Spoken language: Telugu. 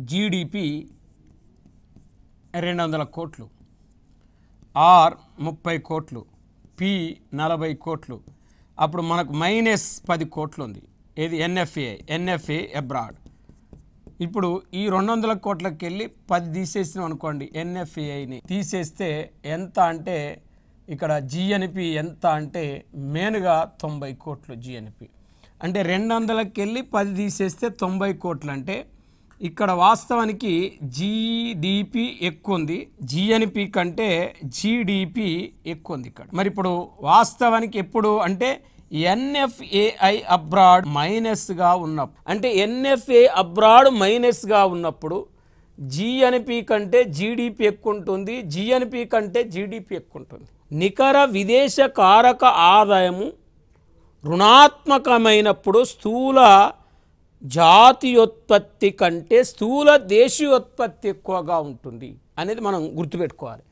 జీడిపి 200 కోట్లు, ఆర్ 30 కోట్లు, పి 40 కోట్లు. అప్పుడు మనకు -10 కోట్లు ఉంది. ఇది ఎన్ఎఫ్ఏ అబ్రాడ్. ఇప్పుడు ఈ 200 కోట్లకి వెళ్ళి 10 తీసేసినాం అనుకోండి, ఎన్ఎఫ్ఏని తీసేస్తే ఎంత అంటే ఇక్కడ జిఎన్పి ఎంత అంటే మెయిన్గా 90 కోట్లు జిఎన్పి. అంటే 200కి వెళ్ళి 10 తీసేస్తే 90 కోట్లు. అంటే ఇక్కడ వాస్తవానికి జీడిపి ఎక్కువ ఉంది, జిఎన్పి కంటే జీడిపి ఎక్కువ ఉంది ఇక్కడ. మరి ఇప్పుడు వాస్తవానికి ఎప్పుడు అంటే ఎన్ఎఫ్ఏఐ అబ్రాడ్ మైనస్గా ఉన్నప్పుడు, అంటే ఎన్ఎఫ్ఏ అబ్రాడ్ మైనస్గా ఉన్నప్పుడు జిఎన్పి కంటే జీడిపి ఎక్కువ ఉంటుంది, జిఎన్పి కంటే జీడిపి ఎక్కువ ఉంటుంది. నికర విదేశ కారక ఆదాయము రుణాత్మకమైనప్పుడు స్థూల జాతీయోత్పత్తి కంటే స్థూల దేశీయోత్పత్తి ఎక్కువగా ఉంటుంది అనేది మనం గుర్తుపెట్టుకోవాలి.